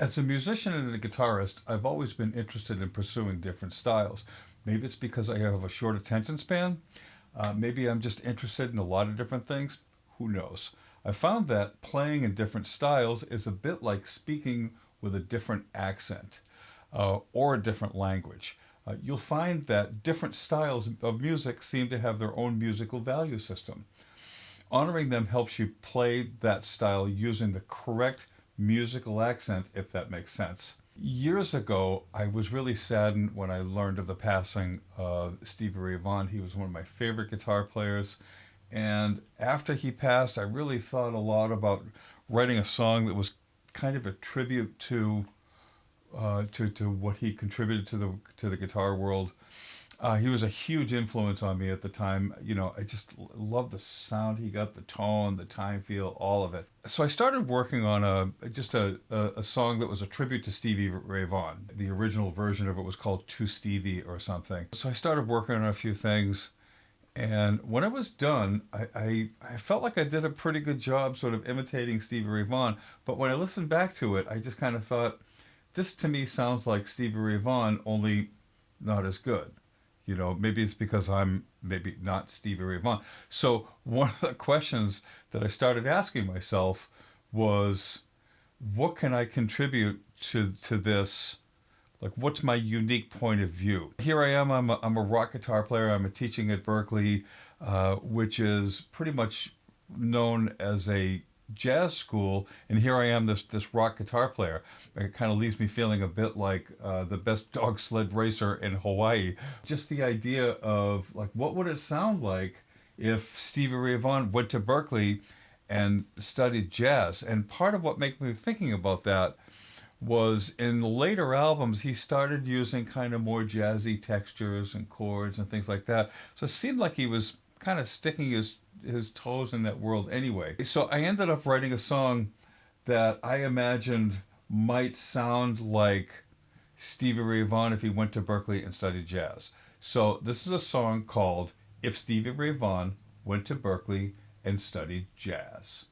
As a musician and a guitarist, I've always been interested in pursuing different styles. Maybe it's because I have a short attention span. Maybe I'm just interested in a lot of different things. Who knows? I found that playing in different styles is a bit like speaking with a different accent or a different language. You'll find that different styles of music seem to have their own musical value system. Honoring them helps you play that style using the correct musical accent, if that makes sense. Years ago, I was really saddened when I learned of the passing of Stevie Ray Vaughan. He was one of my favorite guitar players. And after he passed, I really thought a lot about writing a song that was kind of a tribute to what he contributed to the guitar world. He was a huge influence on me at the time. You know, I just loved the sound he got, the tone, the time feel, all of it. So I started working on a song that was a tribute to Stevie Ray Vaughan. The original version of it was called To Stevie or something. So I started working on a few things. And when I was done, I felt like I did a pretty good job sort of imitating Stevie Ray Vaughan. But when I listened back to it, I just kind of thought, this to me sounds like Stevie Ray Vaughan, only not as good. You know, maybe it's because I'm maybe not Stevie Ray Vaughan. So one of the questions that I started asking myself was, what can I contribute to this? Like, what's my unique point of view? Here I am, I'm a rock guitar player. I'm teaching at Berklee, which is pretty much known as a jazz school, and here I am, this rock guitar player. It kind of leaves me feeling a bit like the best dog sled racer in Hawaii. Just the idea of, like, what would it sound like if Stevie Ray Vaughan went to Berklee and studied jazz? And part of what made me thinking about that was in the later albums, he started using kind of more jazzy textures and chords and things like that. So it seemed like he was kind of sticking his toes in that world anyway. So I ended up writing a song that I imagined might sound like Stevie Ray Vaughan if he went to Berklee and studied jazz. So this is a song called If Stevie Ray Vaughan Went to Berklee and Studied Jazz.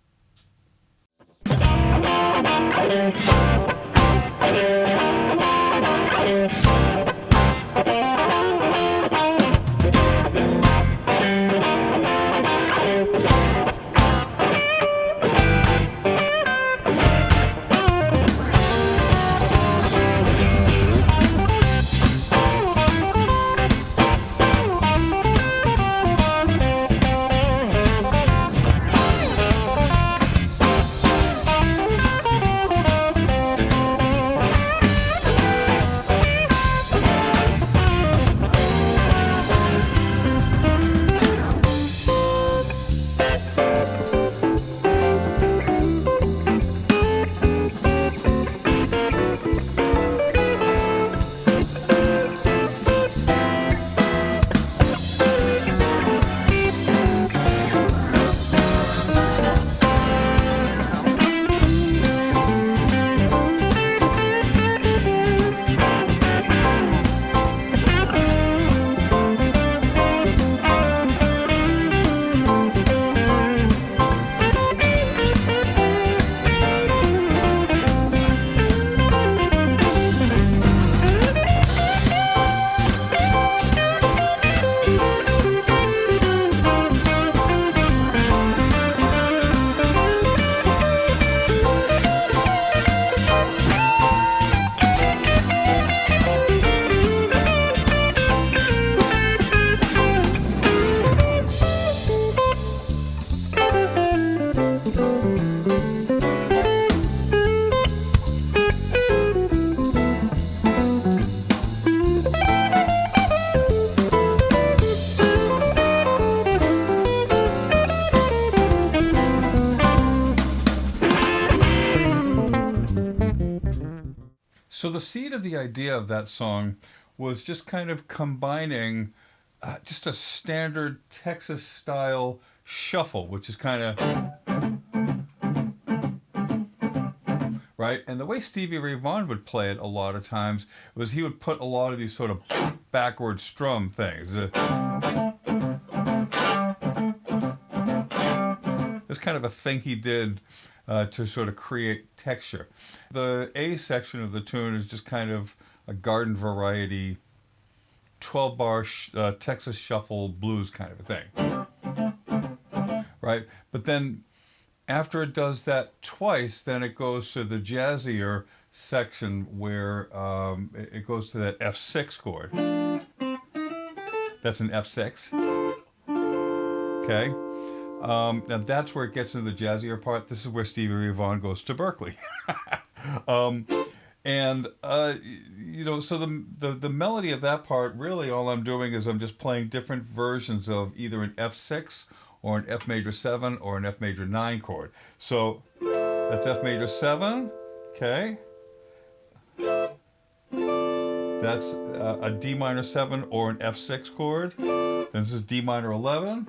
So the seed of the idea of that song was just kind of combining just a standard Texas style shuffle, which is kind of right. And the way Stevie Ray Vaughan would play it a lot of times was he would put a lot of these sort of backward strum things. This kind of a thing he did to sort of create texture. The A section of the tune is just kind of a garden variety 12-bar Texas shuffle blues kind of a thing, right? But then after it does that twice, then it goes to the jazzier section where it goes to that F6 chord. That's an F6. Okay. Now that's where it gets into the jazzier part. This is where Stevie Ray Vaughan goes to Berkeley. So the melody of that part, really all I'm doing is I'm just playing different versions of either an F6 or an F major 7 or an F major 9 chord. So that's F major 7, okay? That's a D minor 7 or an F6 chord. Then this is D minor 11,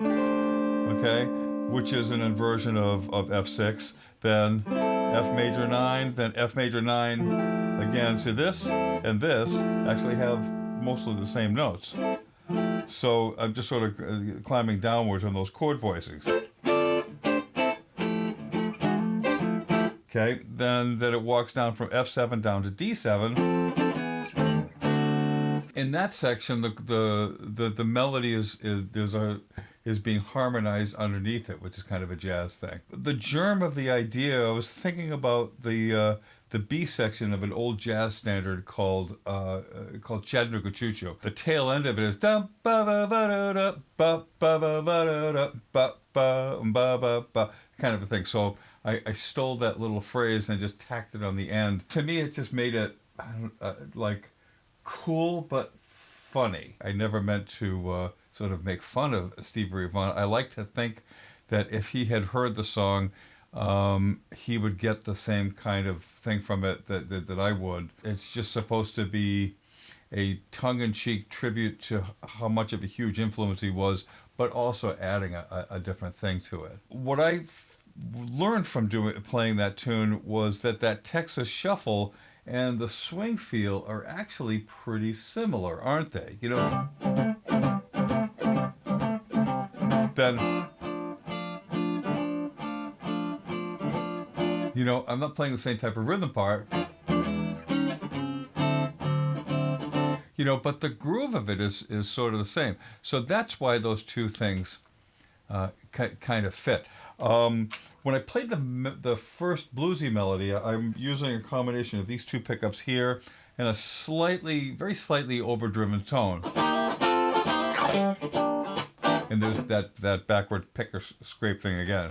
okay? Which is an inversion of F6. Then F major 9, then F major 9 again. So this and this actually have mostly the same notes. So I'm just sort of climbing downwards on those chord voicings. Okay, then it walks down from F7 down to D7. In that section, the melody is being harmonized underneath it, which is kind of a jazz thing. The germ of the idea, I was thinking about the B section of an old jazz standard called Chattanooga Choo Choo. The tail end of it is dum ba ba ba da da ba ba ba ba da da ba ba ba ba kind of a thing. So I stole that little phrase and just tacked it on the end. To me, it just made it like cool but funny. I never meant to sort of make fun of Stevie Ray Vaughan. I like to think that if he had heard the song, he would get the same kind of thing from it that I would. It's just supposed to be a tongue-in-cheek tribute to how much of a huge influence he was, but also adding a different thing to it. What I learned from playing that tune was that Texas shuffle and the swing feel are actually pretty similar, aren't they? You know, then, you know, I'm not playing the same type of rhythm part, you know, but the groove of it is sort of the same. So that's why those two things kind of fit. When I played the first bluesy melody, I'm using a combination of these two pickups here and a very slightly overdriven tone. And there's that backward picker scrape thing again.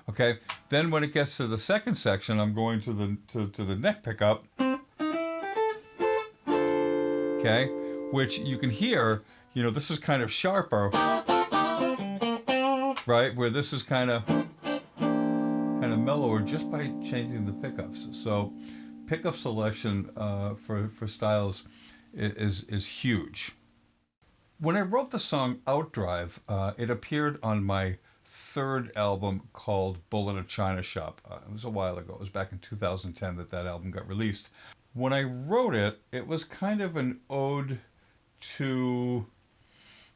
Okay, then when it gets to the second section, I'm going to the neck pickup. Okay, which you can hear, you know, this is kind of sharper, right? Where this is kind of mellower just by changing the pickups. So pickup selection for styles is huge. When I wrote the song Outdrive, it appeared on my third album called Bull in a China Shop. It was a while ago. It was back in 2010 that album got released. When I wrote it, it was kind of an ode to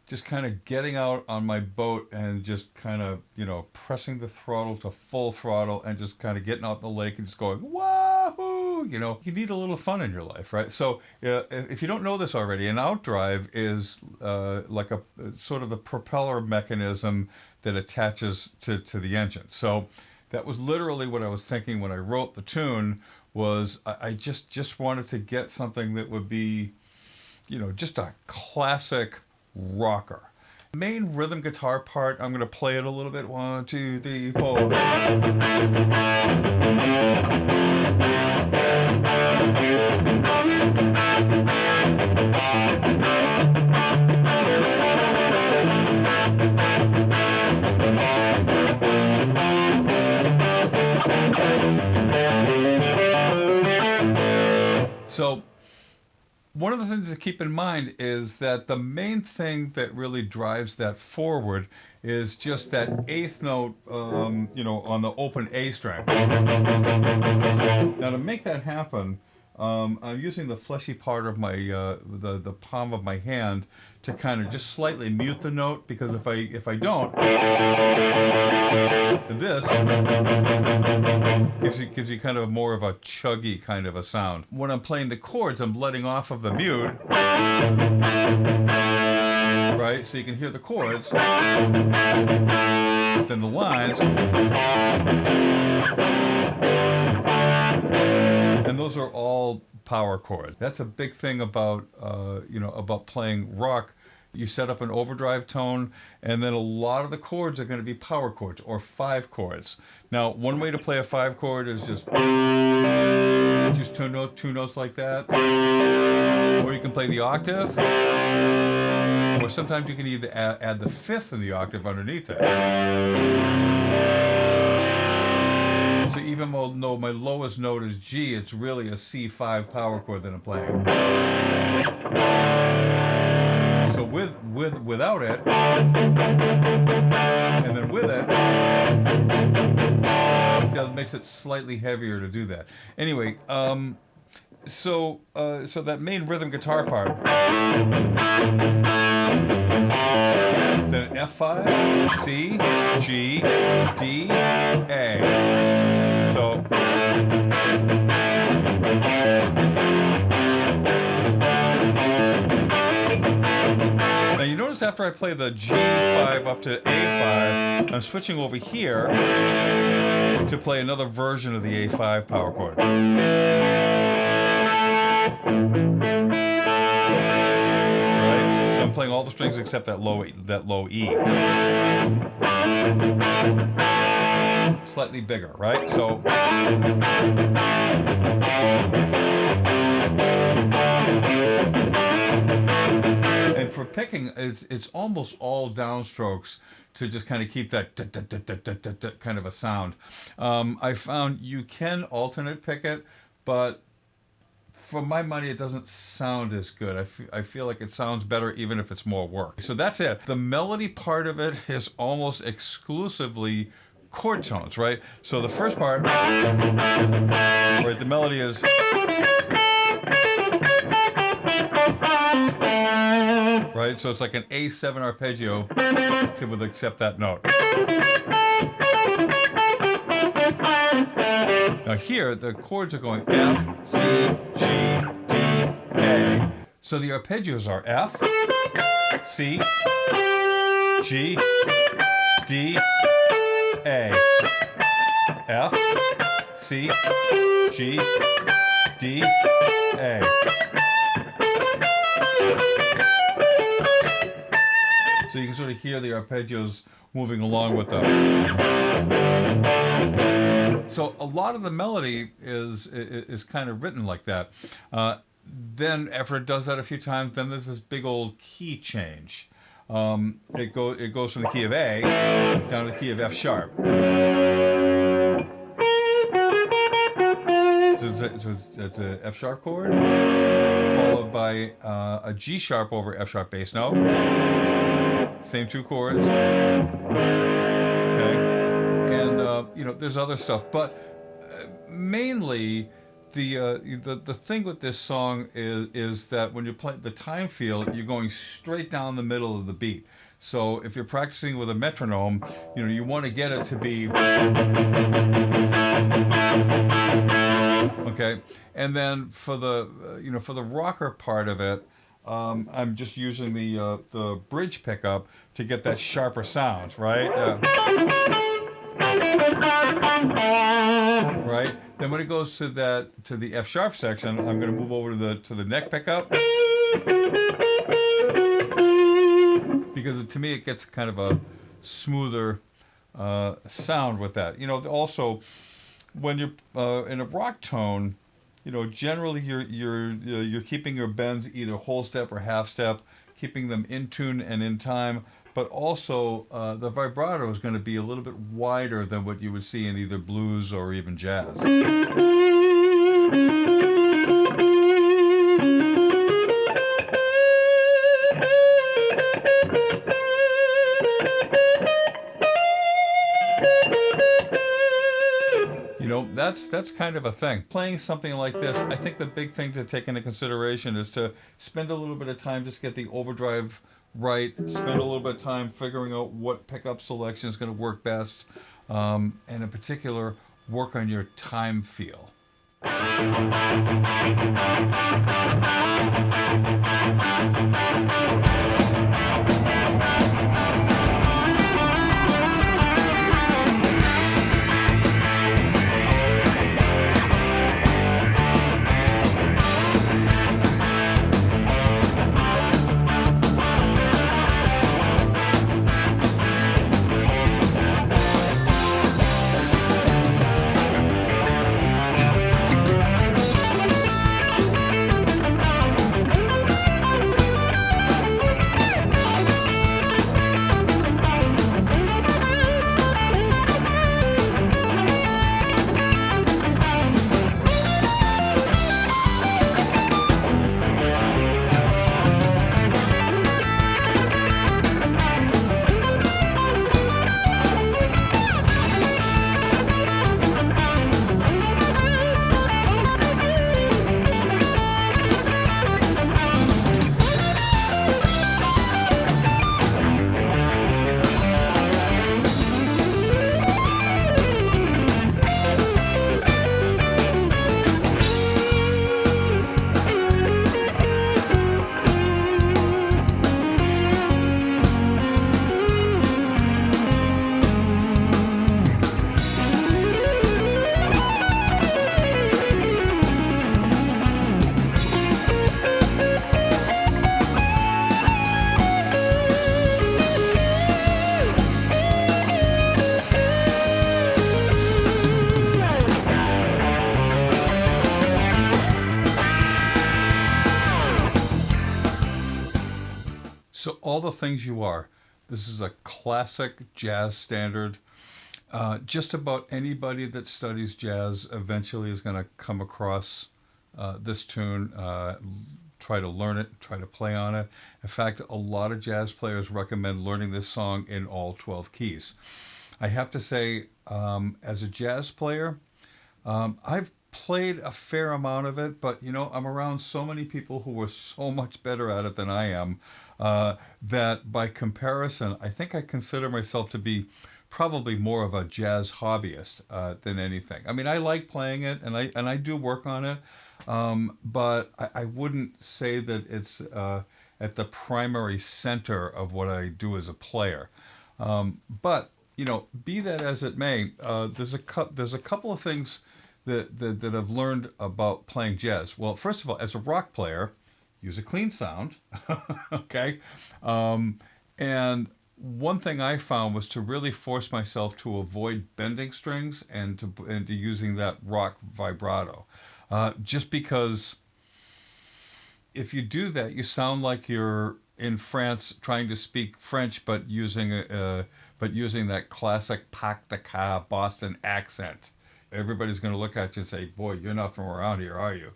just kind of getting out on my boat and just kind of, you know, pressing the throttle to full throttle and just kind of getting out in the lake and just going, wahoo! You know, you need a little fun in your life, right? So if you don't know this already, an outdrive is like a sort of the propeller mechanism that attaches to the engine. So that was literally what I was thinking when I wrote the tune. Was I just wanted to get something that would be, you know, just a classic rocker. The main rhythm guitar part, I'm going to play it a little bit. 1, 2, 3, 4. So one of the things to keep in mind is that the main thing that really drives that forward is just that eighth note, you know, on the open A string. Now to make that happen, I'm using the fleshy part of my the palm of my hand to kind of just slightly mute the note, because if I don't, this gives you kind of more of a chuggy kind of a sound. When I'm playing the chords, I'm letting off of the mute, right? So you can hear the chords, then the lines, and those are all power chords. That's a big thing about about playing rock. You set up an overdrive tone, and then a lot of the chords are going to be power chords or 5 chords. Now, one way to play a 5 chord is just two notes like that, or you can play the octave, or sometimes you can either add the 5th in the octave underneath it. So even though my lowest note is G, it's really a C5 power chord that I'm playing. So without it, and then with it, it makes it slightly heavier to do that. Anyway, so that main rhythm guitar part, then F5, C, G, D, A. So now you notice after I play the G5 up to A5, I'm switching over here to play another version of the A5 power chord. Right? So I'm playing all the strings except that low E. Slightly bigger, right? So and for picking, it's almost all downstrokes to just kind of keep that kind of a sound. I found you can alternate pick it, but for my money, it doesn't sound as good. I feel like it sounds better even if it's more work. So that's it. The melody part of it is almost exclusively chord tones, right? So the first part, right, the melody is, right? So it's like an A7 arpeggio except that note. Now here, the chords are going F, C, G, D, A. So the arpeggios are F, C, G, D, A. F, C, G, D, A. So you can sort of hear the arpeggios moving along with them. So a lot of the melody is kind of written like that. Then after it does that a few times, then there's this big old key change. It goes from the key of A down to the key of F sharp. So it's an F sharp chord, followed by a G sharp over F sharp bass note. Same 2 chords. Okay, and there's other stuff, but mainly the thing with this song is that when you play the time feel, you're going straight down the middle of the beat. So if you're practicing with a metronome, you want to get it to be okay. And then for the for the rocker part of it, I'm just using the bridge pickup to get that sharper sound, right? Right. Then when it goes to the F sharp section, I'm going to move over to the neck pickup, because to me it gets kind of a smoother sound with that. Also when you're in a rock tone, generally you're keeping your bends either whole step or half step, keeping them in tune and in time. But also the vibrato is going to be a little bit wider than what you would see in either blues or even jazz. that's kind of a thing. Playing something like this, I think the big thing to take into consideration is to spend a little bit of time just get the overdrive right. Spend a little bit of time figuring out what pickup selection is going to work best, and in particular, work on your time feel. So all the things you are. This is a classic jazz standard. Just about anybody that studies jazz eventually is going to come across this tune, try to learn it, try to play on it. In fact, a lot of jazz players recommend learning this song in all 12 keys. I have to say, as a jazz player, I've played a fair amount of it, but I'm around so many people who are so much better at it than I am, that by comparison, I think I consider myself to be probably more of a jazz hobbyist than anything. I mean, I like playing it, and I do work on it, but I wouldn't say that it's at the primary center of what I do as a player. But be that as it may, there's a couple of things that I've learned about playing jazz. Well, first of all, as a rock player, use a clean sound, okay? And one thing I found was to really force myself to avoid bending strings and to using that rock vibrato. Just because if you do that, you sound like you're in France trying to speak French, but using that classic Pac the Ca Boston accent. Everybody's going to look at you and say, boy, you're not from around here, are you?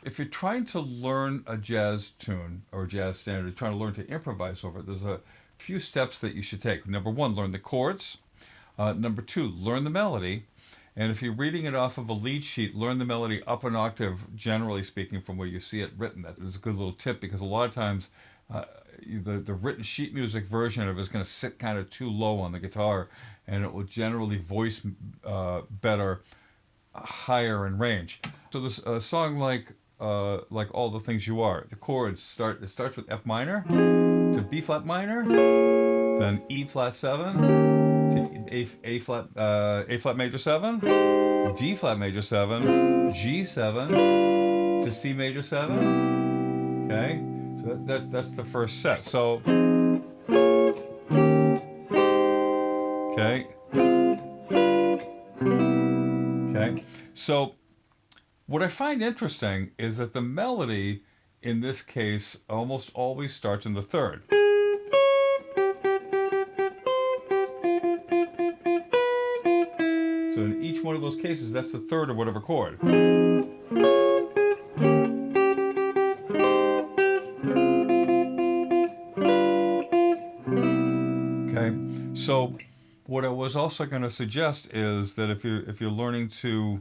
If you're trying to learn a jazz tune or jazz standard, trying to learn to improvise over it, there's a few steps that you should take. Number one, learn the chords. Number two, learn the melody. And if you're reading it off of a lead sheet, learn the melody up an octave, generally speaking, from where you see it written. That is a good little tip, because a lot of times the written sheet music version of it is going to sit kind of too low on the guitar, and it will generally voice better higher in range. So this song like All the Things You Are, the chords it starts with F minor to B flat minor, then E flat 7 to A flat major 7, D flat major 7, G 7 to C major 7. Okay, so that's the first set. So okay. So what I find interesting is that the melody in this case almost always starts in the third. So in each one of those cases, that's the third of whatever chord. Okay, so What I was also going to suggest is that if you're learning to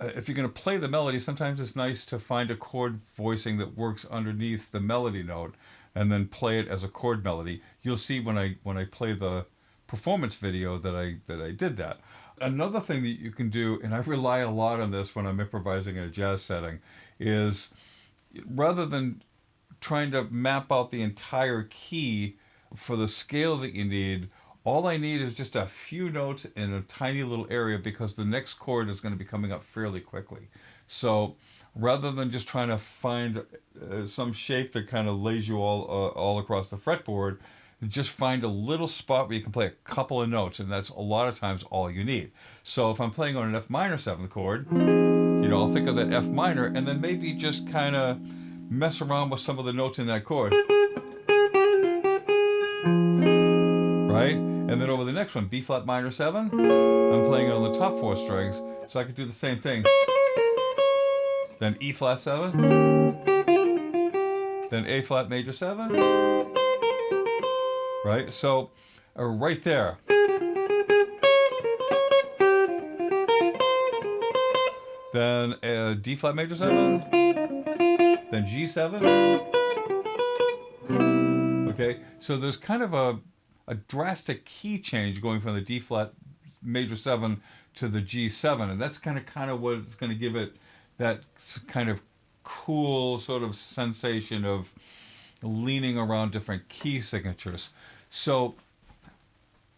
if you're going to play the melody, sometimes it's nice to find a chord voicing that works underneath the melody note, and then play it as a chord melody. You'll see when I play the performance video that I did that. Another thing that you can do, and I rely a lot on this when I'm improvising in a jazz setting, is rather than trying to map out the entire key for the scale that you need, all I need is just a few notes in a tiny little area, because the next chord is going to be coming up fairly quickly. So rather than just trying to find some shape that kind of lays you all across the fretboard, just find a little spot where you can play a couple of notes, and that's a lot of times all you need. So if I'm playing on an F minor 7th chord, I'll think of that F minor, and then maybe just kind of mess around with some of the notes in that chord. Right? And then over the next one, B flat minor 7, I'm playing on the top 4 strings, so I could do the same thing. Then E flat 7, then A flat major 7, right? So right there. Then D flat major 7, then G7. Okay, so there's kind of a drastic key change going from the D flat major 7 to the G7, and that's kind of what it's going to give it that kind of cool sort of sensation of leaning around different key signatures. So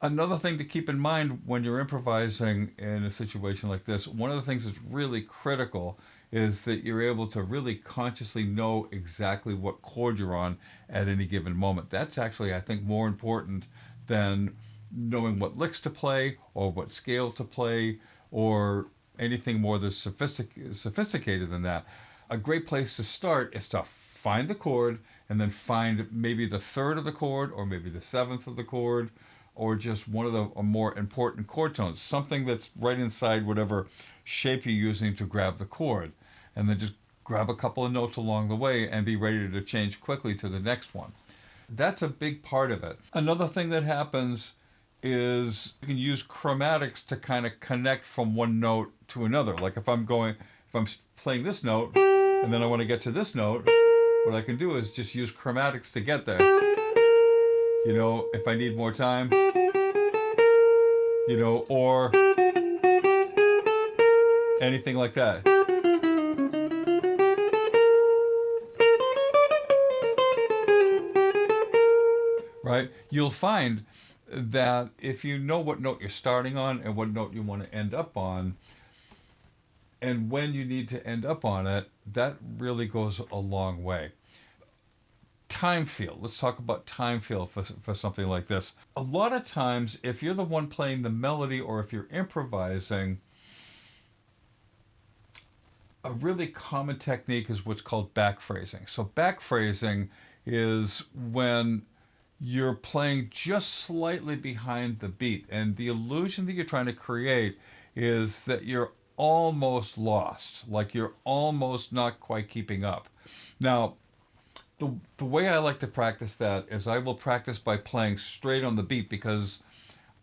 another thing to keep in mind when you're improvising in a situation like this, one of the things that's really critical is that you're able to really consciously know exactly what chord you're on at any given moment. That's actually, I think, more important than knowing what licks to play or what scale to play or anything more that's sophisticated than that. A great place to start is to find the chord and then find maybe the 3rd of the chord or maybe the 7th of the chord, or just one of the more important chord tones, something that's right inside whatever shape you're using to grab the chord, and then just grab a couple of notes along the way and be ready to change quickly to the next one. That's a big part of it. Another thing that happens is you can use chromatics to kind of connect from one note to another. Like if I'm playing this note and then I want to get to this note, what I can do is just use chromatics to get there. If I need more time, or anything like that. Right? You'll find that if you know what note you're starting on and what note you want to end up on, and when you need to end up on it, that really goes a long way. Time feel. Let's talk about time feel for something like this. A lot of times, if you're the one playing the melody or if you're improvising, a really common technique is what's called back phrasing. So back phrasing is when you're playing just slightly behind the beat, and the illusion that you're trying to create is that you're almost lost, like you're almost not quite keeping up. Now, the way I like to practice that is I will practice by playing straight on the beat, because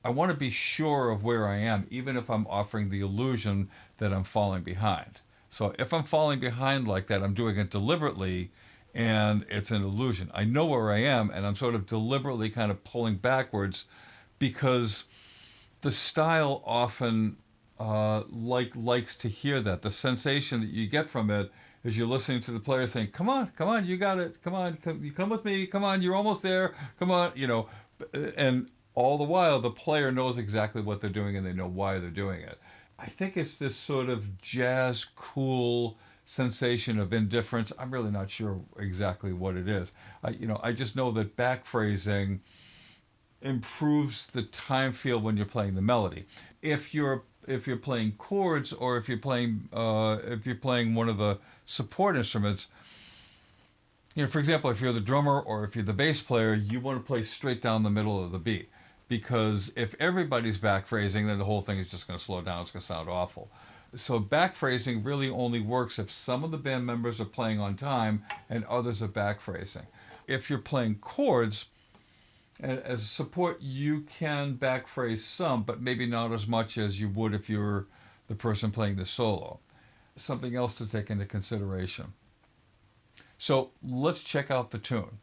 I want to be sure of where I am, even if I'm offering the illusion that I'm falling behind. So if I'm falling behind like that, I'm doing it deliberately, and it's an illusion. I know where I am, and I'm sort of deliberately kind of pulling backwards, because the style often likes to hear that. The sensation that you get from it is you're listening to the player saying, come on, you got it, come on, you come with me, come on, you're almost there, come on, and all the while the player knows exactly what they're doing and they know why they're doing it. I think it's this sort of jazz cool sensation of indifference. I'm really not sure exactly what it is. I just know that back phrasing improves the time feel when you're playing the melody. If you're playing chords, or if you're playing one of the support instruments, for example, if you're the drummer or if you're the bass player, you want to play straight down the middle of the beat, because if everybody's back phrasing, then the whole thing is just going to slow down. It's going to sound awful. So back phrasing really only works if some of the band members are playing on time and others are back phrasing. If you're playing chords, And as support, you can backphrase some, but maybe not as much as you would if you're the person playing the solo. Something else to take into consideration. So let's check out the tune.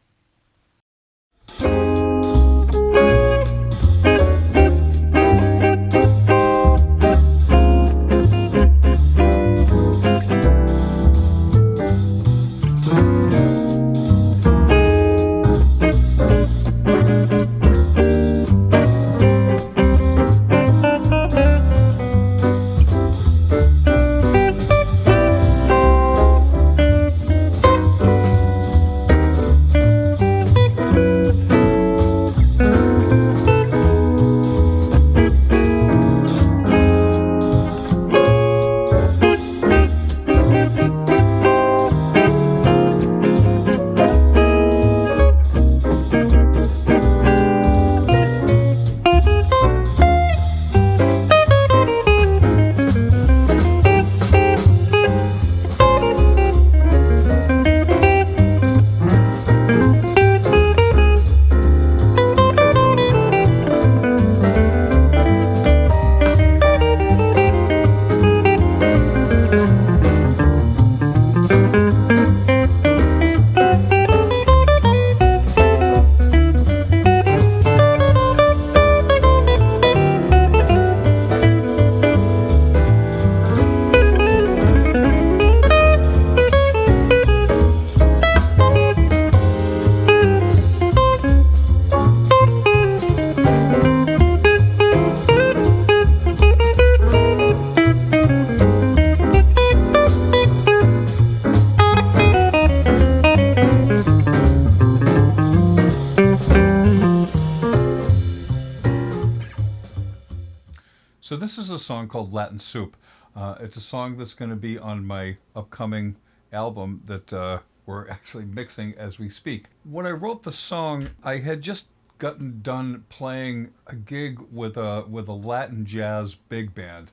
So this is a song called Latin Soup. It's a song that's going to be on my upcoming album that we're actually mixing as we speak. When I wrote the song, I had just gotten done playing a gig with a Latin jazz big band.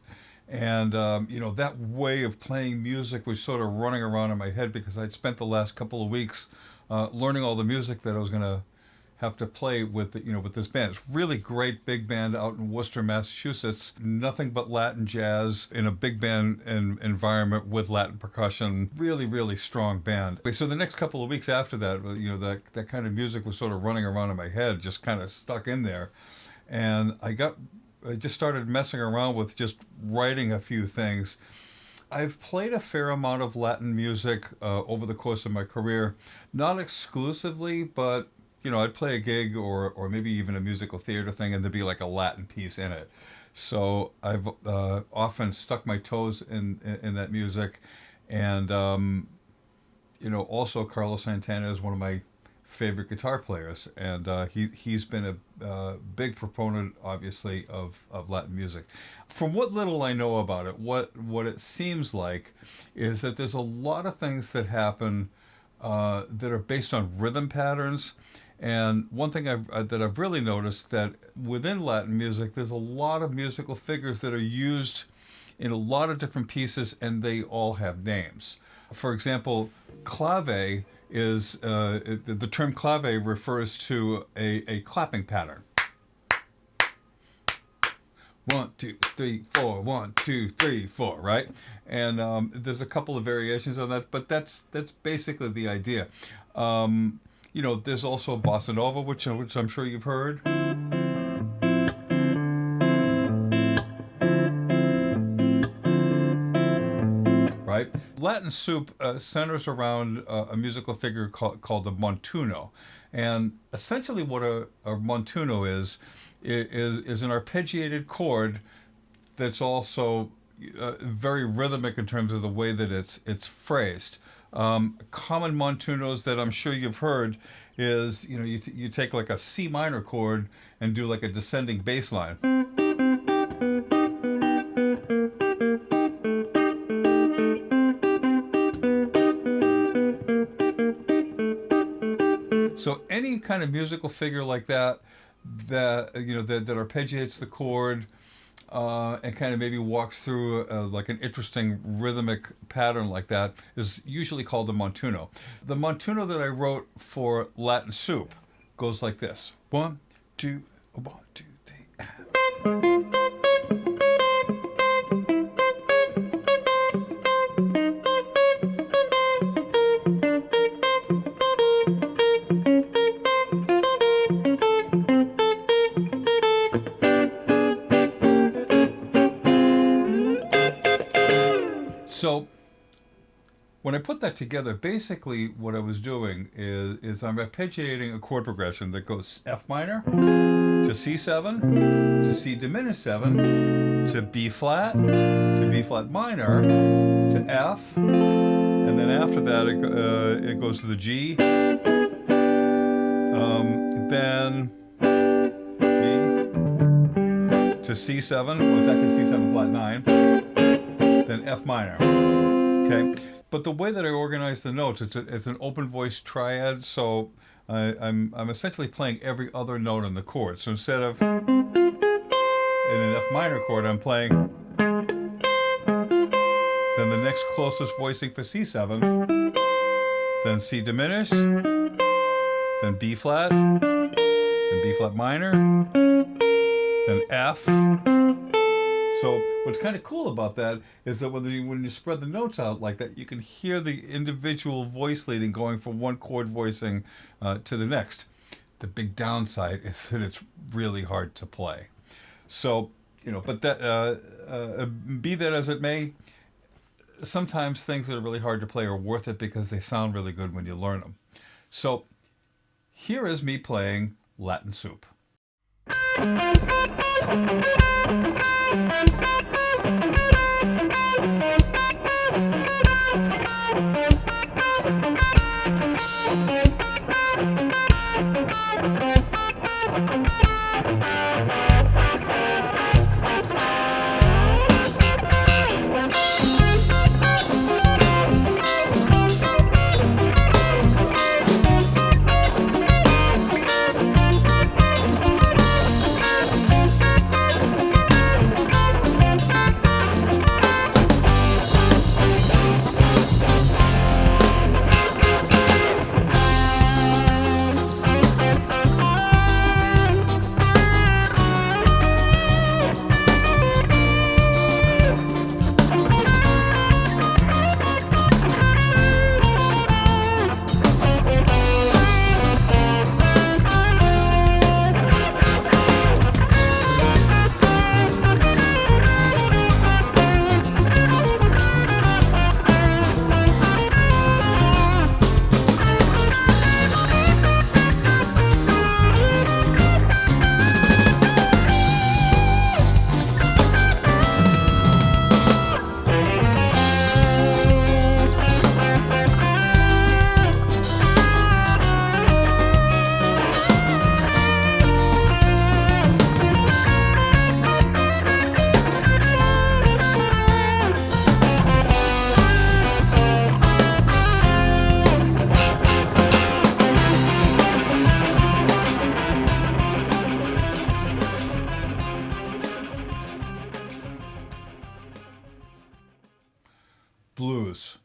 And, that way of playing music was sort of running around in my head because I'd spent the last couple of weeks learning all the music that I was going to have to play with with this band. It's really great big band out in Worcester, Massachusetts. Nothing but Latin jazz in a big band environment with Latin percussion. Really, really strong band. So the next couple of weeks after that, that kind of music was sort of running around in my head, just kind of stuck in there. And I just started messing around with just writing a few things. I've played a fair amount of Latin music over the course of my career. Not exclusively, but I'd play a gig or maybe even a musical theater thing, and there'd be like a Latin piece in it. So I've often stuck my toes in that music, and also Carlos Santana is one of my favorite guitar players, and he's been a big proponent, obviously, of Latin music. From what little I know about it, what it seems like is that there's a lot of things that happen that are based on rhythm patterns. And one thing that I've really noticed that within Latin music, there's a lot of musical figures that are used in a lot of different pieces, and they all have names. For example, clave is the term clave refers to a clapping pattern. 1, 2, 3, 4. 1, 2, 3, 4. Right, and there's a couple of variations on that, but that's basically the idea. There's also bossa nova, which I'm sure you've heard. Right? Latin Soup centers around a musical figure called the montuno. And essentially what a montuno is an arpeggiated chord that's also very rhythmic in terms of the way that it's phrased. Common montunos that I'm sure you've heard is, you take like a C minor chord and do like a descending bass line. So any kind of musical figure like that arpeggiates the chord, and kind of maybe walks through like an interesting rhythmic pattern like that is usually called a montuno. The montuno that I wrote for Latin Soup goes like this. 1, two, one, two, three. So when I put that together, basically what I was doing is I'm arpeggiating a chord progression that goes F minor to C7 to C diminished 7 to B flat minor to F, and then after that it goes to the G, then G to C7. Well, it's actually C7 flat 9, then F minor. Okay, but the way that I organize the notes, it's an open voice triad, so I'm essentially playing every other note on the chord. So instead of in an F minor chord, I'm playing then the next closest voicing for C7, then C diminished, then B flat, then B flat minor, then F. So what's kind of cool about that is that when you spread the notes out like that, you can hear the individual voice leading going from one chord voicing to the next. The big downside is that it's really hard to play. So, but that be that as it may, sometimes things that are really hard to play are worth it because they sound really good when you learn them. So here is me playing Latin Soup. Blues.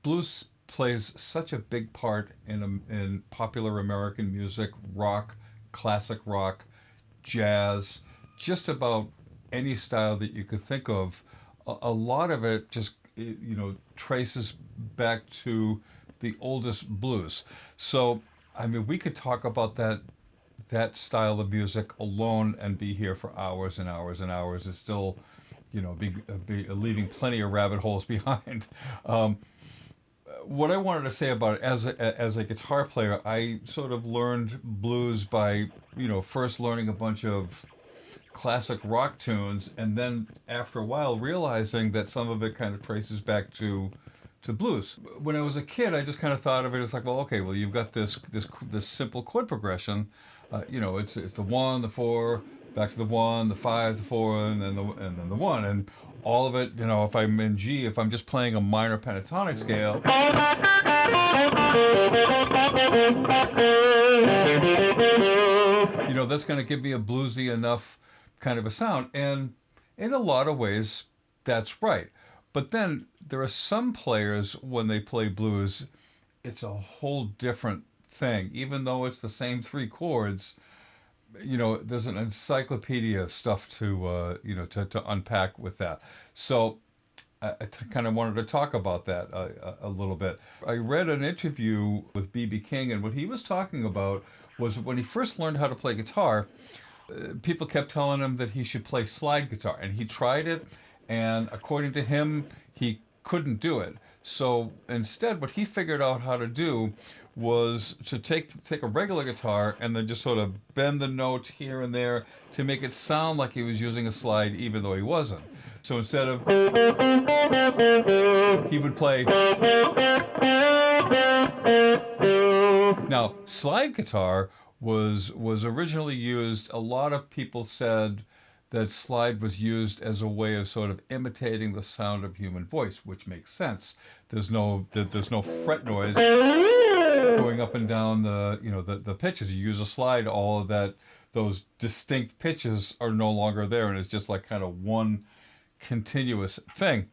Blues plays such a big part in popular American music, rock, classic rock, jazz, just about any style that you could think of. A lot of it just traces back to the oldest blues. So I mean, we could talk about that style of music alone and be here for hours and hours and hours. It's still be leaving plenty of rabbit holes behind. What I wanted to say about it, as a guitar player, I sort of learned blues by first learning a bunch of classic rock tunes, and then after a while realizing that some of it kind of traces back to blues. When I was a kid, I just kind of thought of it as like, well, okay, well, you've got this simple chord progression. It's the 1, the 4, back to the 1, the 5, the 4, and then the 1, and all of it. If I'm in G, if I'm just playing a minor pentatonic scale, that's going to give me a bluesy enough kind of a sound, and in a lot of ways, that's right. But then there are some players, when they play blues, it's a whole different thing. Even though it's the same 3 chords, there's an encyclopedia of stuff to unpack with that. So I kind of wanted to talk about that a little bit. I read an interview with B.B. King, and what he was talking about was when he first learned how to play guitar, people kept telling him that he should play slide guitar, and he tried it, and according to him, he couldn't do it. So instead, what he figured out how to do was to take a regular guitar and then just sort of bend the note here and there to make it sound like he was using a slide, even though he wasn't. So instead of, he would play. Now, slide guitar was originally used. A lot of people said that slide was used as a way of sort of imitating the sound of human voice, which makes sense. There's no fret noise going up and down the pitches. You use a slide, all of that, those distinct pitches are no longer there, and it's just like kind of one continuous thing.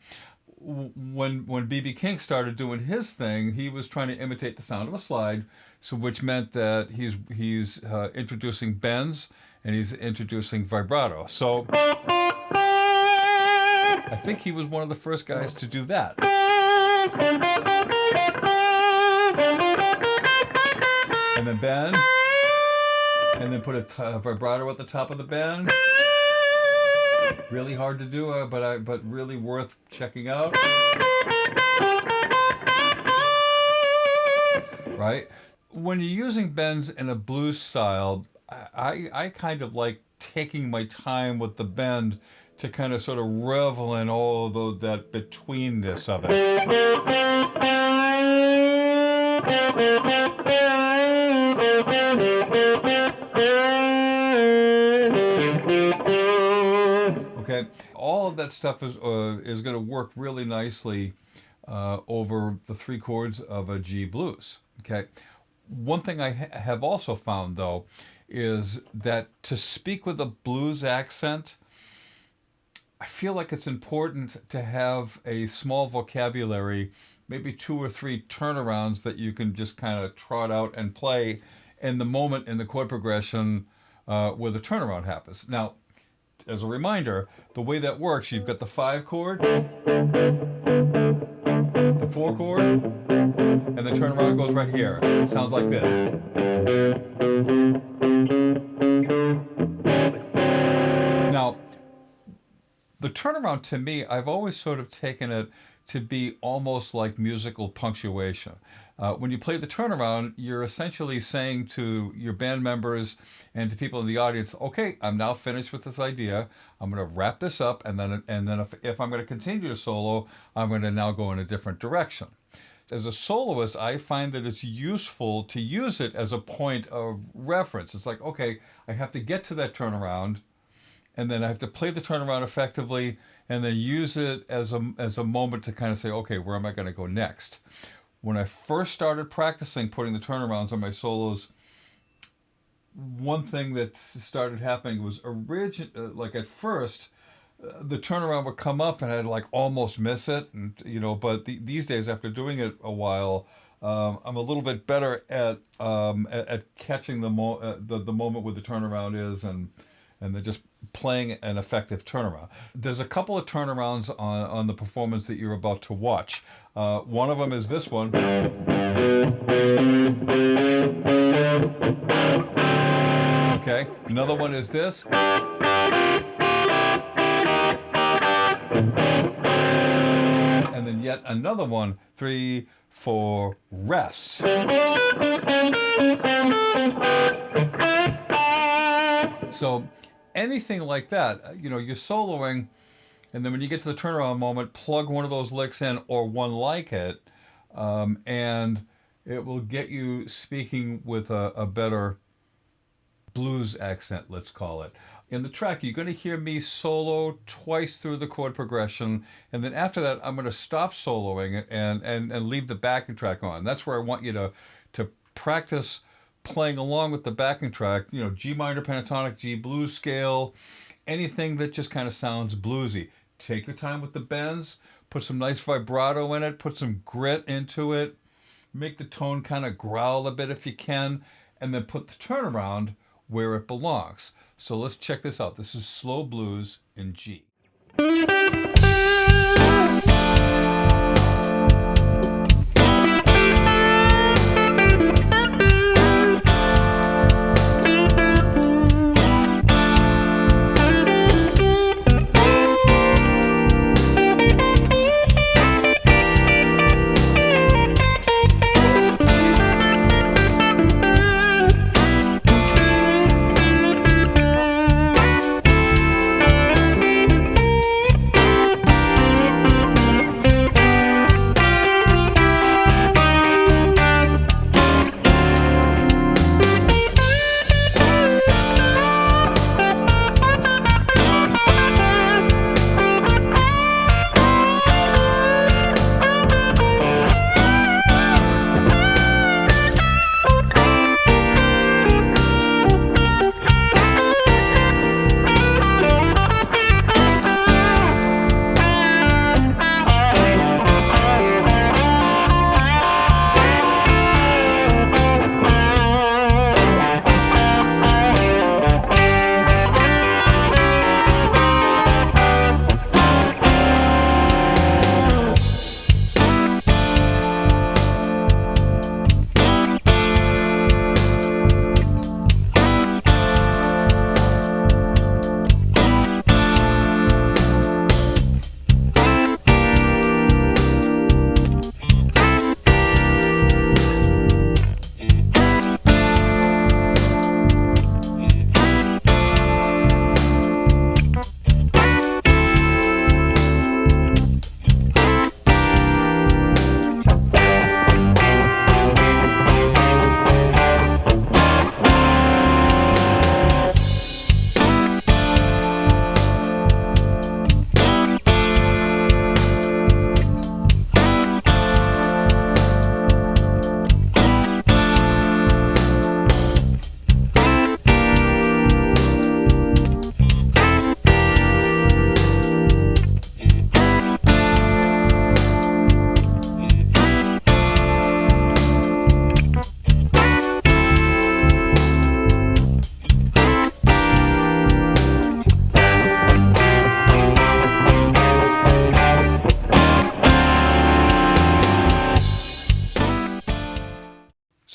When B.B. King started doing his thing, he was trying to imitate the sound of a slide, so which meant that he's introducing bends and he's introducing vibrato. So I think he was one of the first guys to do that. And then bend, and then put a vibrato at the top of the bend. Really hard to do, but really worth checking out. Right? When you're using bends in a blues style, I kind of like taking my time with the bend to kind of sort of revel in all that betweenness of it. Okay, all of that stuff is going to work really nicely over the three chords of a G blues. Okay, one thing I have also found though is that to speak with a blues accent, I feel like it's important to have a small vocabulary, maybe 2 or 3 turnarounds that you can just kind of trot out and play in the moment in the chord progression where the turnaround happens. Now, as a reminder, the way that works, you've got the 5 chord, the 4 chord, and the turnaround goes right here. It sounds like this. Now, the turnaround to me, I've always sort of taken it to be almost like musical punctuation. When you play the turnaround, you're essentially saying to your band members and to people in the audience, okay, I'm now finished with this idea. I'm going to wrap this up, and then if I'm going to continue to solo, I'm going to now go in a different direction. As a soloist, I find that it's useful to use it as a point of reference. It's like, okay, I have to get to that turnaround, and then I have to play the turnaround effectively, and then use it as a moment to kind of say, okay, where am I going to go next? When I first started practicing putting the turnarounds on my solos, one thing that started happening was like at first, the turnaround would come up and I'd like almost miss it, and but these days after doing it a while, I'm a little bit better at catching the moment where the turnaround is and then just playing an effective turnaround. There's a couple of turnarounds on the performance that you're about to watch. One of them is this one. Okay. Another one is this. And then yet another one. 3, 4, rest. So anything like that, you're soloing, and then when you get to the turnaround moment, plug one of those licks in or one like it, and it will get you speaking with a better blues accent, let's call it. In the track, you're going to hear me solo twice through the chord progression, and then after that, I'm going to stop soloing and leave the backing track on. That's where I want you to practice playing along with the backing track, G minor pentatonic, G blues scale, anything that just kind of sounds bluesy. Take your time with the bends, put some nice vibrato in it, put some grit into it, make the tone kind of growl a bit if you can, and then put the turnaround where it belongs. So let's check this out. This is slow blues in G.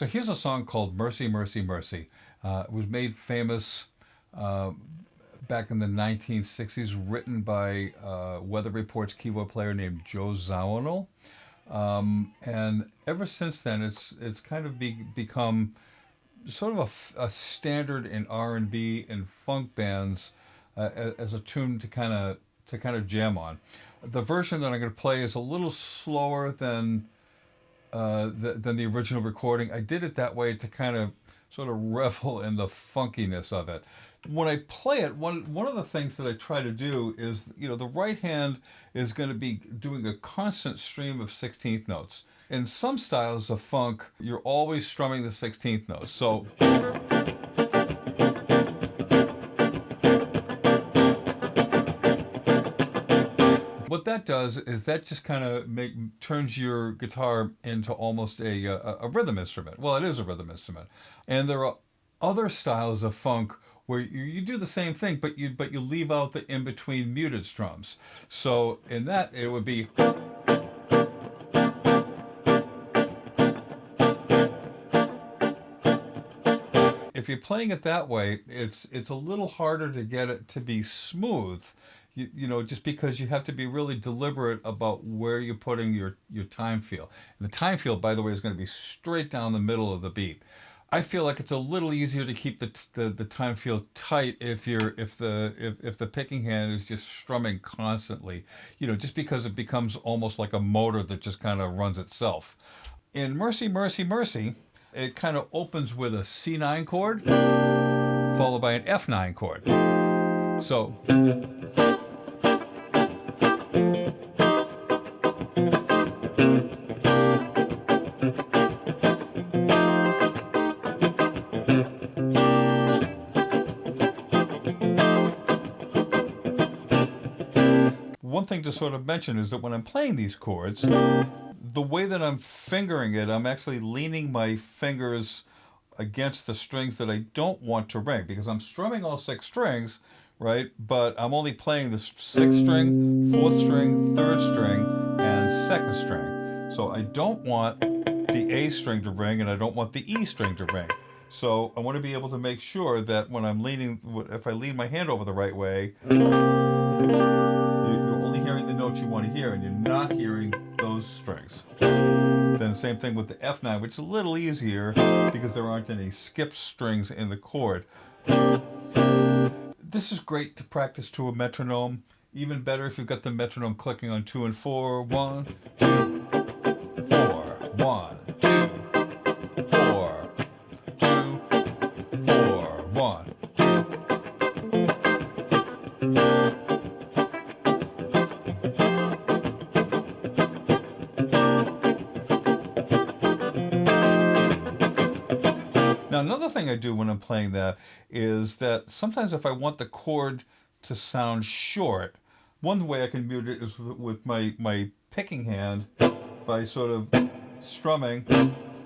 So here's a song called Mercy, Mercy, Mercy. It was made famous back in the 1960s, written by Weather Report's keyboard player named Joe Zawinul. And ever since then, it's kind of become sort of a standard in R&B and funk bands as a tune to kind of jam on. The version that I'm going to play is a little slower than the original recording. I did it that way to kind of sort of revel in the funkiness of it. When I play it, one of the things that I try to do is, the right hand is going to be doing a constant stream of 16th notes. In some styles of funk, you're always strumming the 16th notes. So what that does is that just kind of turns your guitar into almost a rhythm instrument. Well, it is a rhythm instrument. And there are other styles of funk where you do the same thing, but you leave out the in-between muted strums. So in that, it would be... If you're playing it that way, it's a little harder to get it to be smooth. Just because you have to be really deliberate about where you're putting your time feel. And the time feel, by the way, is going to be straight down the middle of the beat. I feel like it's a little easier to keep the time feel tight if the picking hand is just strumming constantly. Just because it becomes almost like a motor that just kind of runs itself. In Mercy, Mercy, Mercy, it kind of opens with a C9 chord, followed by an F9 chord. So... One thing to sort of mention is that when I'm playing these chords, the way that I'm fingering it, I'm actually leaning my fingers against the strings that I don't want to ring, because I'm strumming all 6 strings, right? But I'm only playing the 6th string, 4th string, 3rd string, and 2nd string. So I don't want the A string to ring, and I don't want the E string to ring. So I want to be able to make sure that when I'm leaning, if I lean my hand over the right way, you're only hearing the notes you want to hear, and you're not hearing those strings. Then same thing with the F9, which is a little easier because there aren't any skipped strings in the chord. This is great to practice to a metronome. Even better if you've got the metronome clicking on 2 and 4. 1, 2, 4. 1, 2, 4. 2, 4. 1. Now, another thing I do when I'm playing that is that sometimes if I want the chord to sound short, one way I can mute it is with my picking hand by sort of strumming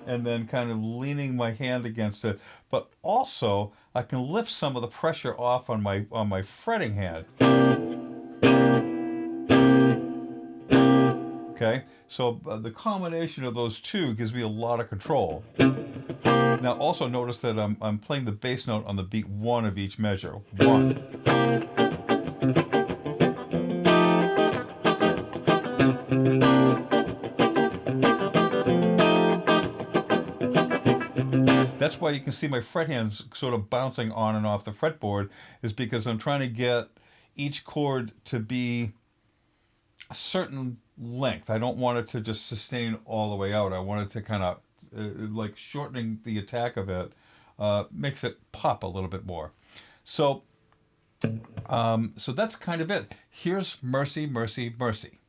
and then kind of leaning my hand against it. But also, I can lift some of the pressure off on my fretting hand. Okay, so the combination of those two gives me a lot of control. Now also notice that I'm playing the bass note on the beat 1 of each measure. 1. That's why you can see my fret hands sort of bouncing on and off the fretboard, is because I'm trying to get each chord to be a certain length. I don't want it to just sustain all the way out. I want it to kind of like shortening the attack of it makes it pop a little bit more. So that's kind of it. Here's Mercy, Mercy, Mercy.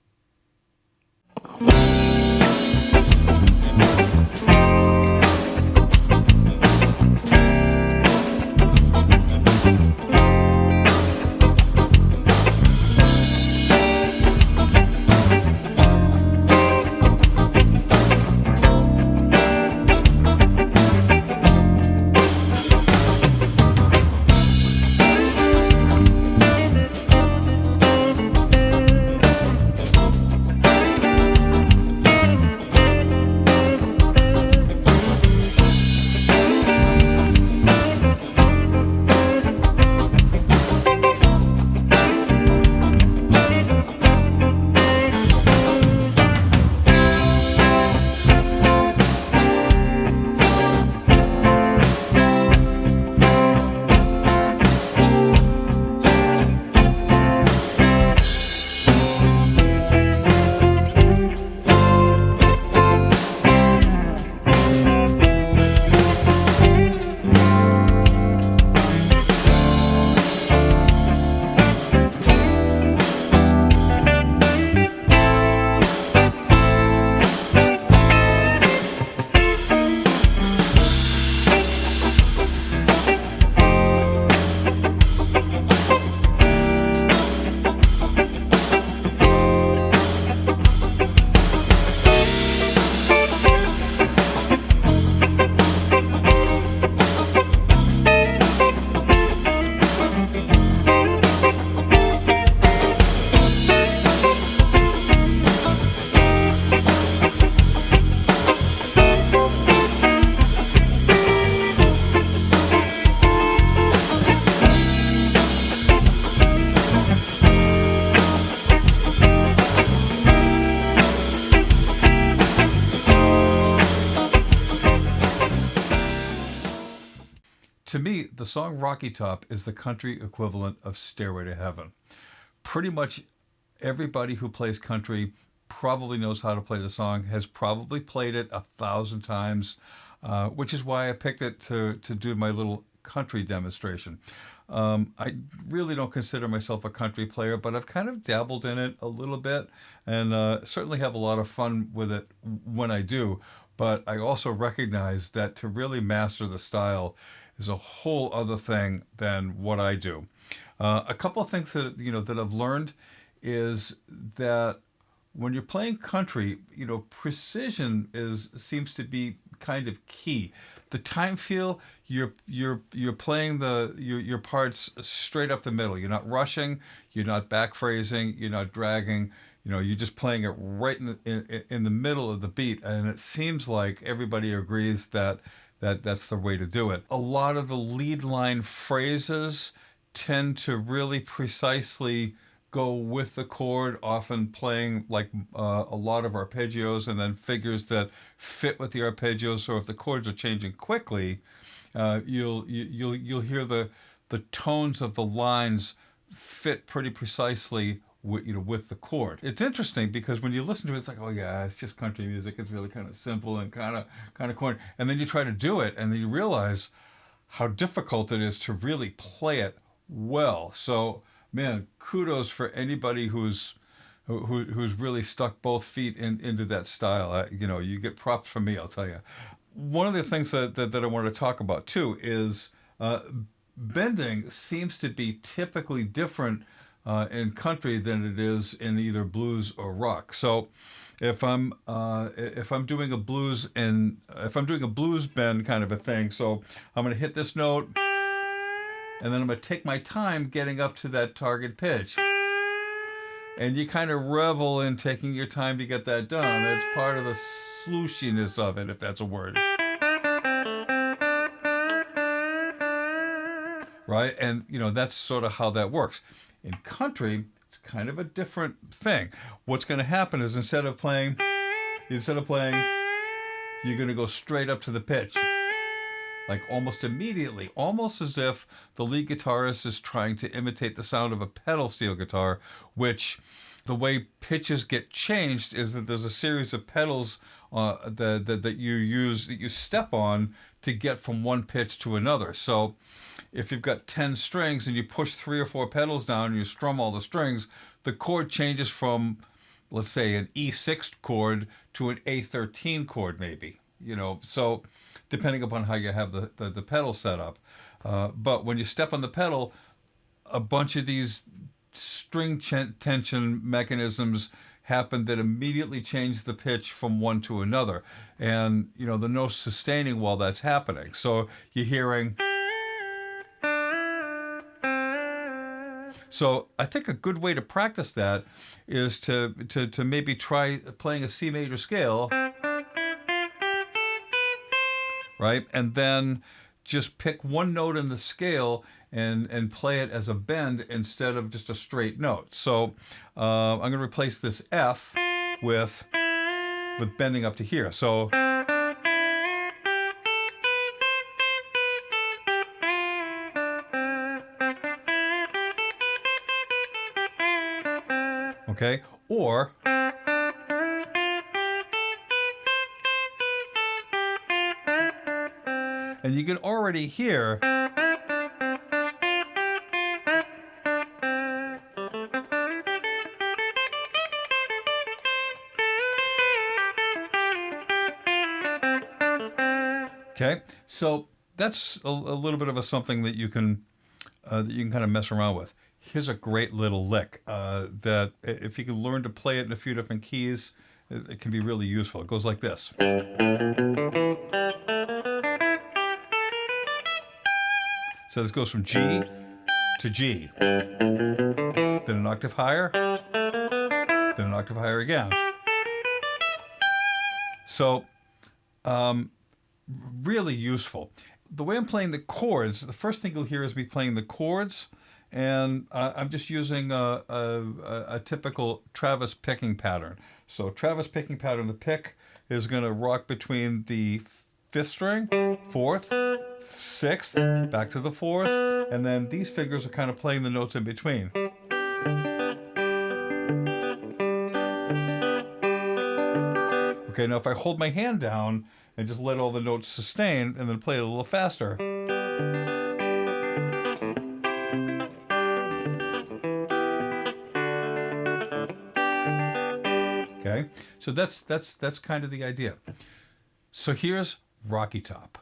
To me, the song Rocky Top is the country equivalent of Stairway to Heaven. Pretty much everybody who plays country probably knows how to play the song, has probably played it 1,000 times, which is why I picked it to do my little country demonstration. I really don't consider myself a country player, but I've kind of dabbled in it a little bit, and certainly have a lot of fun with it when I do. But I also recognize that to really master the style is a whole other thing than what I do. A couple of things that I've learned is that when you're playing country, precision seems to be kind of key. The time feel, you're playing your parts straight up the middle. You're not rushing, you're not back phrasing, you're not dragging. You're just playing it right in the middle of the beat, and it seems like everybody agrees that's the way to do it. A lot of the lead line phrases tend to really precisely go with the chord, often playing like a lot of arpeggios and then figures that fit with the arpeggios. So if the chords are changing quickly, you'll hear the tones of the lines fit pretty precisely with the chord. It's interesting because when you listen to it, it's like, oh yeah, it's just country music. It's really kind of simple and kind of corny. And then you try to do it, and then you realize how difficult it is to really play it well. So, man, kudos for anybody who's really stuck both feet into that style. You get props from me, I'll tell you. One of the things that I want to talk about too is bending seems to be typically different in country than it is in either blues or rock. So if I'm doing a blues bend kind of a thing, so I'm going to hit this note, and then I'm going to take my time getting up to that target pitch. And you kind of revel in taking your time to get that done. That's part of the slooshiness of it, if that's a word. Right? And, that's sort of how that works. In country, it's kind of a different thing. What's going to happen is instead of playing, you're going to go straight up to the pitch. Like almost immediately, almost as if the lead guitarist is trying to imitate the sound of a pedal steel guitar, which the way pitches get changed is that there's a series of pedals that you use, that you step on to get from one pitch to another. So if you've got 10 strings and you push 3 or 4 pedals down and you strum all the strings, the chord changes from, let's say, an E6 chord to an A13 chord maybe. So depending upon how you have the pedal set up. But when you step on the pedal, a bunch of these string tension mechanisms happen that immediately change the pitch from one to another. And, the note's sustaining while that's happening. So you're hearing... So I think a good way to practice that is to maybe try playing a C major scale, right? And then just pick one note in the scale and play it as a bend instead of just a straight note. So I'm going to replace this F with bending up to here. So okay, or and you can already hear okay, so that's a little bit of something that you can kind of mess around with. Here's a great little lick that if you can learn to play it in a few different keys, it can be really useful. It goes like this. So this goes from G to G, then an octave higher, then an octave higher again. So really useful. The way I'm playing the chords, the first thing you'll hear is me playing the chords, and I'm just using a typical Travis picking pattern. So Travis picking pattern, the pick is going to rock between the 5th string, 4th, 6th, back to the 4th, and then these fingers are kind of playing the notes in between. Okay, now if I hold my hand down and just let all the notes sustain and then play it a little faster. Okay, so that's kind of the idea. So here's Rocky Top.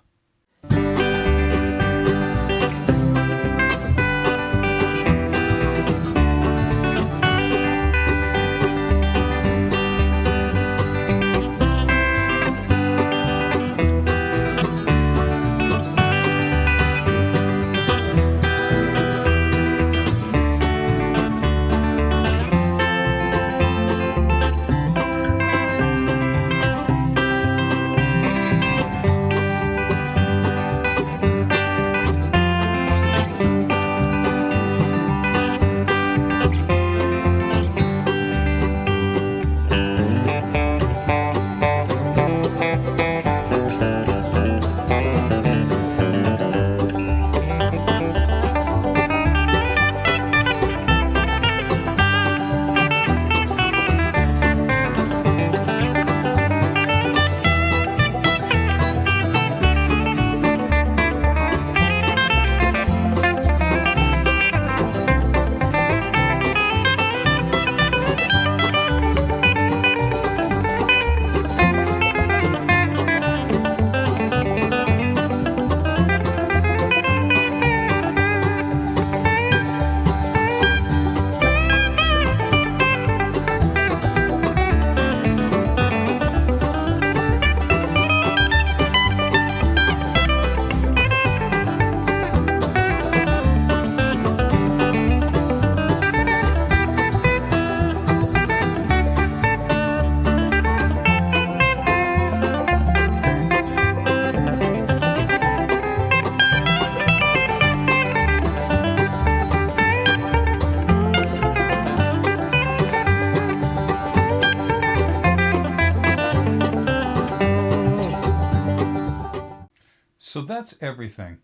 that's everything.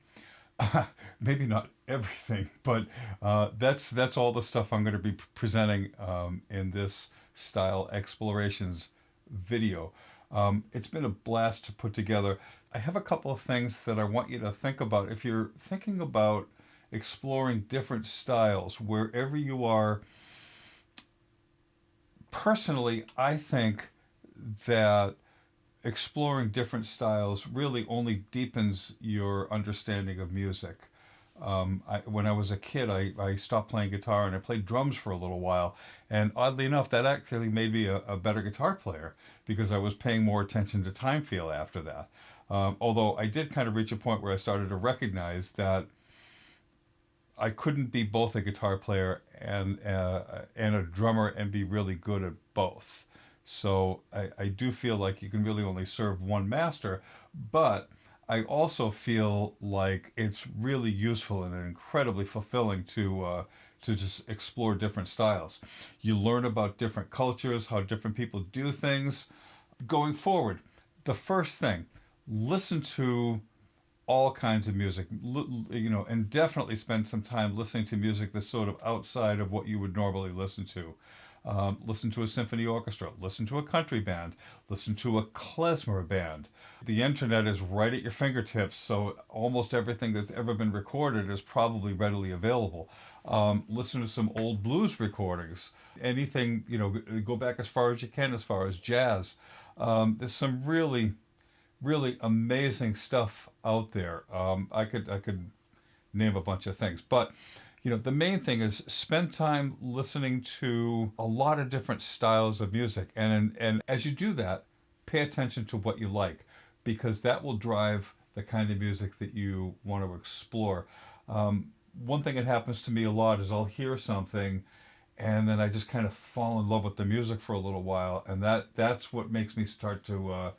Maybe not everything, but that's all the stuff I'm going to be presenting in this style explorations video. It's been a blast to put together. I have a couple of things that I want you to think about. If you're thinking about exploring different styles wherever you are, personally, I think that exploring different styles really only deepens your understanding of music. When I was a kid, I stopped playing guitar and I played drums for a little while. And oddly enough, that actually made me a better guitar player because I was paying more attention to time feel after that. Although I did kind of reach a point where I started to recognize that I couldn't be both a guitar player and a drummer and be really good at both. So I do feel like you can really only serve one master, but I also feel like it's really useful and incredibly fulfilling to just explore different styles. You learn about different cultures, how different people do things. Going forward, the first thing, listen to all kinds of music, and definitely spend some time listening to music that's sort of outside of what you would normally listen to. Listen to a symphony orchestra, listen to a country band, listen to a klezmer band. The internet is right at your fingertips, so almost everything that's ever been recorded is probably readily available. Listen to some old blues recordings. Anything, go back as far as you can, as far as jazz. There's some really, really amazing stuff out there. I could name a bunch of things, but the main thing is spend time listening to a lot of different styles of music, and as you do that, pay attention to what you like, because that will drive the kind of music that you want to explore. One thing that happens to me a lot is I'll hear something, and then I just kind of fall in love with the music for a little while, and that's what makes me start to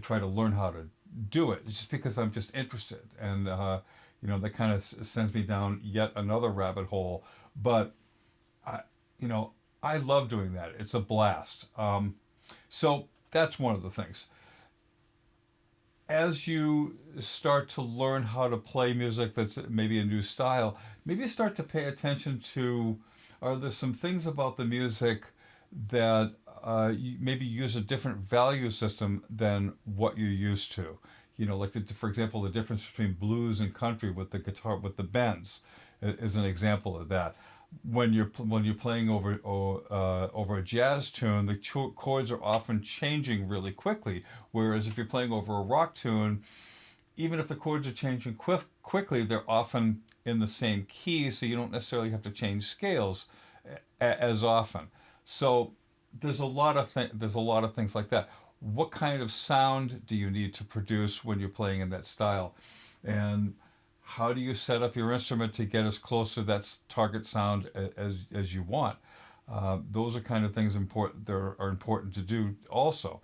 try to learn how to do it. It's just because I'm just interested, and that kind of sends me down yet another rabbit hole. But I love doing that. It's a blast. So that's one of the things. As you start to learn how to play music that's maybe a new style, maybe start to pay attention to, are there some things about the music that you maybe use a different value system than what you're used to? For example, the difference between blues and country with the guitar, with the bends, is an example of that. When you're playing over a jazz tune, the chords are often changing really quickly. Whereas if you're playing over a rock tune, even if the chords are changing quickly, they're often in the same key, so you don't necessarily have to change scales as often. So there's a lot of things like that. What kind of sound do you need to produce when you're playing in that style? And how do you set up your instrument to get as close to that target sound as you want? Those are kind of things that are important to do also.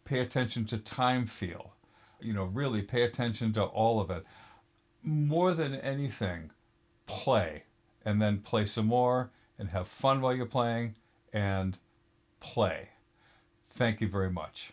Pay attention to time feel. Really pay attention to all of it. More than anything, play. And then play some more and have fun while you're playing and play. Thank you very much.